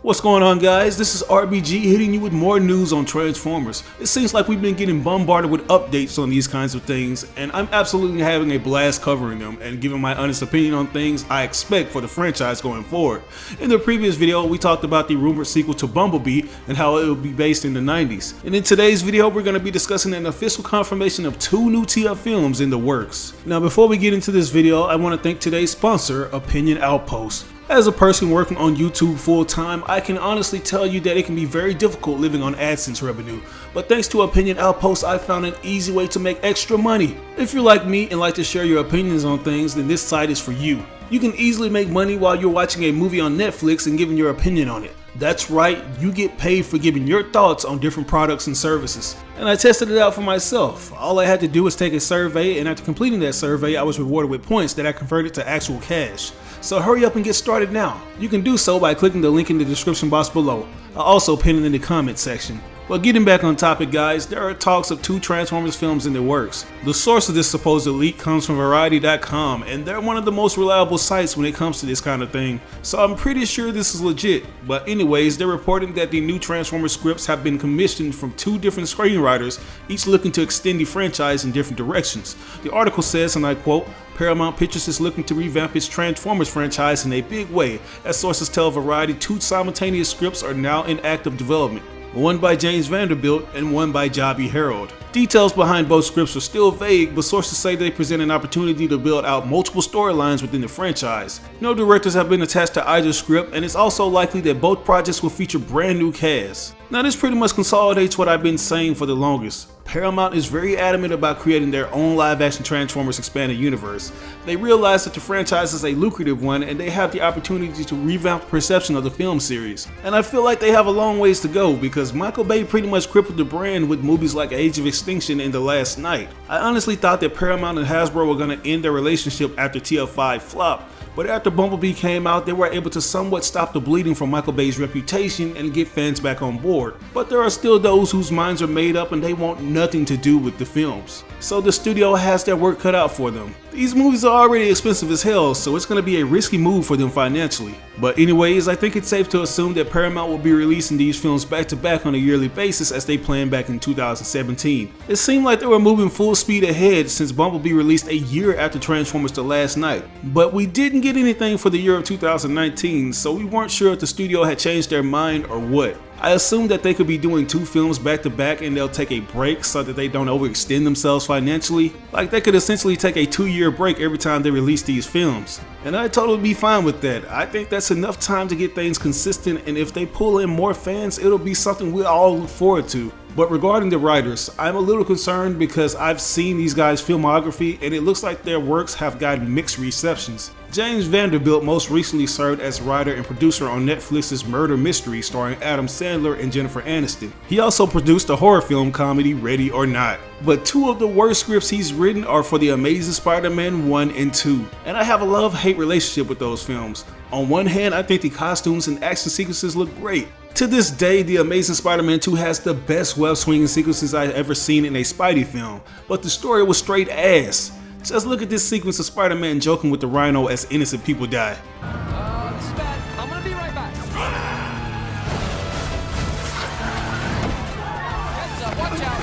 What's going on, guys? This is RBG hitting you with more news on Transformers. It seems like we've been getting bombarded with updates on these kinds of things, and I'm absolutely having a blast covering them and giving my honest opinion on things I expect for the franchise going forward. In the previous video, we talked about the rumored sequel to Bumblebee and how it will be based in the 90s. And in today's video, we're going to be discussing an official confirmation of 2 new TF films in the works. Now, before we get into this video, I want to thank today's sponsor, Opinion Outpost. As a person working on YouTube full-time, I can honestly tell you that it can be very difficult living on AdSense revenue, but thanks to Opinion Outpost, I found an easy way to make extra money. If you're like me and like to share your opinions on things, then this site is for you. You can easily make money while you're watching a movie on Netflix and giving your opinion on it. That's right, you get paid for giving your thoughts on different products and services. And I tested it out for myself. All I had to do was take a survey, and after completing that survey, I was rewarded with points that I converted to actual cash. So hurry up and get started now. You can do so by clicking the link in the description box below. I'll also pin it in the comment section. Well, getting back on topic, guys, there are talks of 2 Transformers films in the works. The source of this supposed leak comes from Variety.com, and they're one of the most reliable sites when it comes to this kind of thing, so I'm pretty sure this is legit. But anyways, they're reporting that the new Transformers scripts have been commissioned from 2 different screenwriters, each looking to extend the franchise in different directions. The article says, and I quote, "Paramount Pictures is looking to revamp its Transformers franchise in a big way. As sources tell Variety, 2 simultaneous scripts are now in active development. One by James Vanderbilt and one by Joby Harold. Details behind both scripts are still vague, but sources say they present an opportunity to build out multiple storylines within the franchise. No directors have been attached to either script, and it's also likely that both projects will feature brand new casts." Now, this pretty much consolidates what I've been saying for the longest. Paramount is very adamant about creating their own live-action Transformers expanded universe. They realize that the franchise is a lucrative one, and they have the opportunity to revamp the perception of the film series. And I feel like they have a long ways to go, because Michael Bay pretty much crippled the brand with movies like Age of Extinction and The Last Knight. I honestly thought that Paramount and Hasbro were going to end their relationship after TF5 flopped. But after Bumblebee came out, they were able to somewhat stop the bleeding from Michael Bay's reputation and get fans back on board. But there are still those whose minds are made up and they want nothing to do with the films. So the studio has their work cut out for them. These movies are already expensive as hell, so it's going to be a risky move for them financially. But anyways, I think it's safe to assume that Paramount will be releasing these films back to back on a yearly basis as they planned back in 2017. It seemed like they were moving full speed ahead since Bumblebee released a year after Transformers The Last Knight. But we didn't get anything for the year of 2019, so we weren't sure if the studio had changed their mind or what. I assumed that they could be doing 2 films back to back and they'll take a break so that they don't overextend themselves financially. Like they could essentially take a 2-year break every time they release these films. And I'd totally be fine with that. I think that's enough time to get things consistent, and if they pull in more fans, it'll be something we all look forward to. But regarding the writers, I'm a little concerned because I've seen these guys' filmography and it looks like their works have gotten mixed receptions. James Vanderbilt most recently served as writer and producer on Netflix's Murder Mystery starring Adam Sandler and Jennifer Aniston. He also produced the horror film comedy Ready or Not. But 2 of the worst scripts he's written are for The Amazing Spider-Man 1 and 2. And I have a love-hate relationship with those films. On one hand, I think the costumes and action sequences look great. To this day, The Amazing Spider-Man 2 has the best web-swinging sequences I've ever seen in a Spidey film, but the story was straight ass. Just look at this sequence of Spider-Man joking with the Rhino as innocent people die. This is bad. I'm gonna be right back. Heads up, watch out.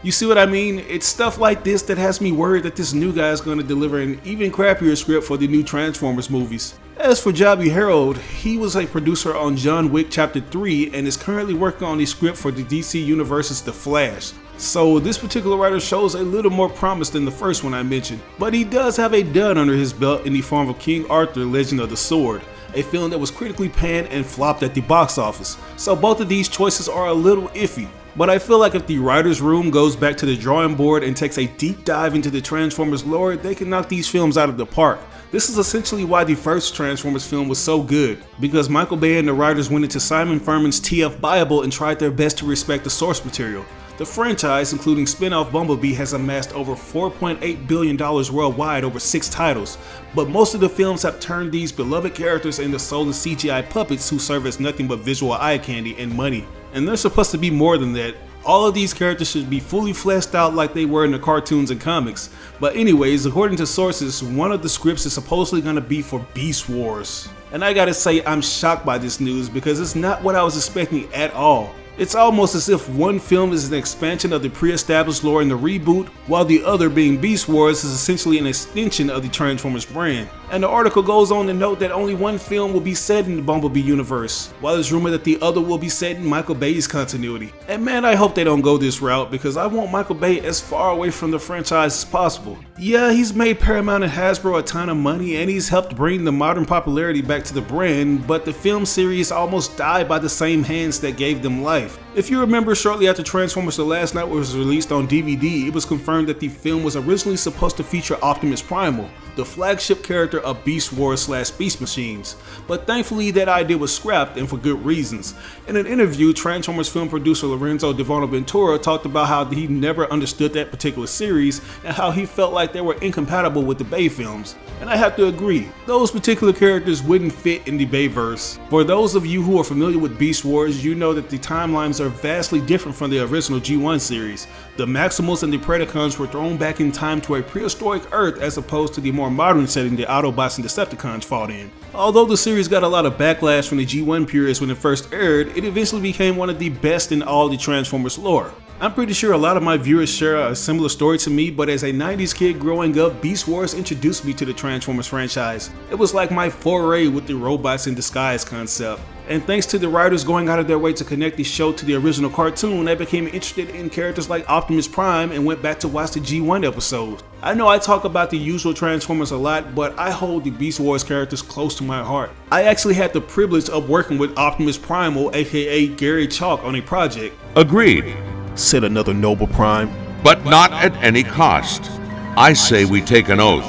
You see what I mean? It's stuff like this that has me worried that this new guy is going to deliver an even crappier script for the new Transformers movies. As for Joby Harold, he was a producer on John Wick Chapter 3 and is currently working on the script for the DC Universe's The Flash. So this particular writer shows a little more promise than the first one I mentioned. But he does have a dud under his belt in the form of King Arthur Legend of the Sword, a film that was critically panned and flopped at the box office. So both of these choices are a little iffy. But I feel like if the writer's room goes back to the drawing board and takes a deep dive into the Transformers lore, they can knock these films out of the park. This is essentially why the first Transformers film was so good, because Michael Bay and the writers went into Simon Furman's TF Bible and tried their best to respect the source material. The franchise, including spin-off Bumblebee, has amassed over $4.8 billion worldwide over 6 titles, but most of the films have turned these beloved characters into soulless CGI puppets who serve as nothing but visual eye candy and money. And they're supposed to be more than that. All of these characters should be fully fleshed out like they were in the cartoons and comics. But anyways, according to sources, one of the scripts is supposedly gonna be for Beast Wars. And I gotta say, I'm shocked by this news because it's not what I was expecting at all. It's almost as if one film is an expansion of the pre-established lore in the reboot, while the other, being Beast Wars, is essentially an extension of the Transformers brand. And the article goes on to note that only one film will be set in the Bumblebee universe, while it's rumored that the other will be set in Michael Bay's continuity. And man, I hope they don't go this route because I want Michael Bay as far away from the franchise as possible. Yeah, he's made Paramount and Hasbro a ton of money and he's helped bring the modern popularity back to the brand, but the film series almost died by the same hands that gave them life. If you remember, shortly after Transformers The Last Knight was released on DVD, it was confirmed that the film was originally supposed to feature Optimus Primal, the flagship character of Beast Wars / Beast Machines, but thankfully that idea was scrapped and for good reasons. In an interview, Transformers film producer Lorenzo Di Bonaventura talked about how he never understood that particular series and how he felt like they were incompatible with the Bay films. And I have to agree, those particular characters wouldn't fit in the Bayverse. For those of you who are familiar with Beast Wars, you know that the timelines are vastly different from the original G1 series. The Maximals and the Predacons were thrown back in time to a prehistoric Earth as opposed to the more modern setting the Autobots and Decepticons fought in. Although the series got a lot of backlash from the G1 purists when it first aired, it eventually became one of the best in all the Transformers lore. I'm pretty sure a lot of my viewers share a similar story to me, but as a 90s kid growing up, Beast Wars introduced me to the Transformers franchise. It was like my foray with the robots in disguise concept. And thanks to the writers going out of their way to connect the show to the original cartoon, I became interested in characters like Optimus Prime and went back to watch the G1 episodes. I know I talk about the usual Transformers a lot, but I hold the Beast Wars characters close to my heart. I actually had the privilege of working with Optimus Primal, aka Gary Chalk, on a project. Agreed, Said another noble Prime. but not at any cost. I say we take an oath.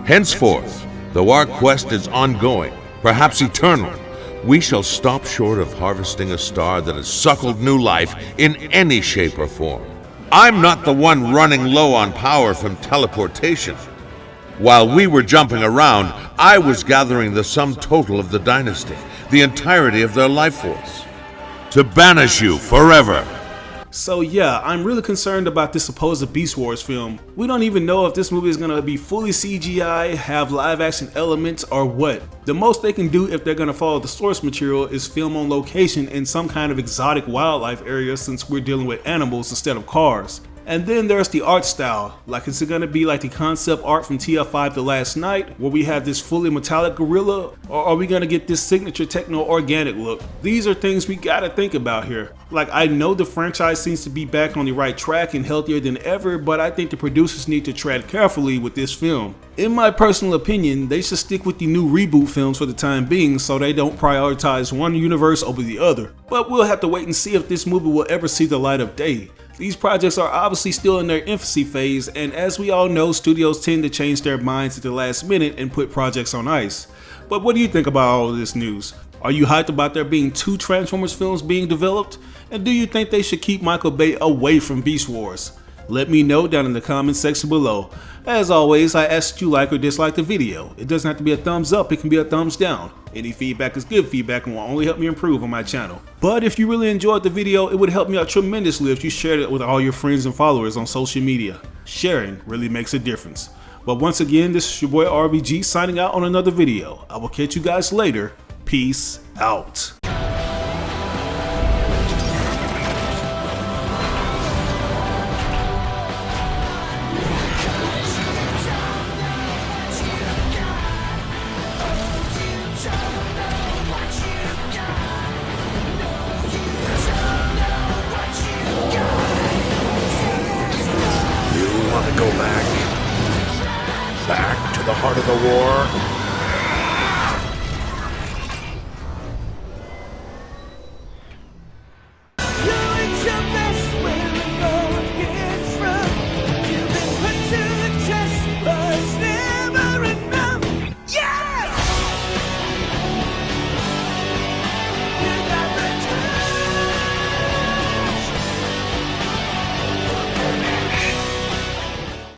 Henceforth, though our quest is ongoing, perhaps eternal, we shall stop short of harvesting a star that has suckled new life in any shape or form. I'm not the one running low on power from teleportation. While we were jumping around, I was gathering the sum total of the dynasty, the entirety of their life force, to banish you forever. So yeah, I'm really concerned about this supposed Beast Wars film. We don't even know if this movie is gonna be fully CGI, have live action elements, or what. The most they can do if they're gonna follow the source material is film on location in some kind of exotic wildlife area since we're dealing with animals instead of cars. And then there's the art style. Like, is it gonna be like the concept art from TF5 The Last Night, where we have this fully metallic gorilla, or are we gonna get this signature techno organic look? These are things we gotta think about here. Like, I know the franchise seems to be back on the right track and healthier than ever, but I think the producers need to tread carefully with this film. In my personal opinion, they should stick with the new reboot films for the time being so they don't prioritize one universe over the other. But we'll have to wait and see if this movie will ever see the light of day. These projects are obviously still in their infancy phase, and as we all know, studios tend to change their minds at the last minute and put projects on ice. But what do you think about all of this news? Are you hyped about there being 2 Transformers films being developed? And do you think they should keep Michael Bay away from Beast Wars? Let me know down in the comments section below. As always, I ask that you like or dislike the video. It doesn't have to be a thumbs up, it can be a thumbs down. Any feedback is good feedback and will only help me improve on my channel. But if you really enjoyed the video, it would help me out tremendously if you shared it with all your friends and followers on social media. Sharing really makes a difference. But once again, this is your boy RBG signing out on another video. I will catch you guys later. Peace out. Go back to the heart of the war.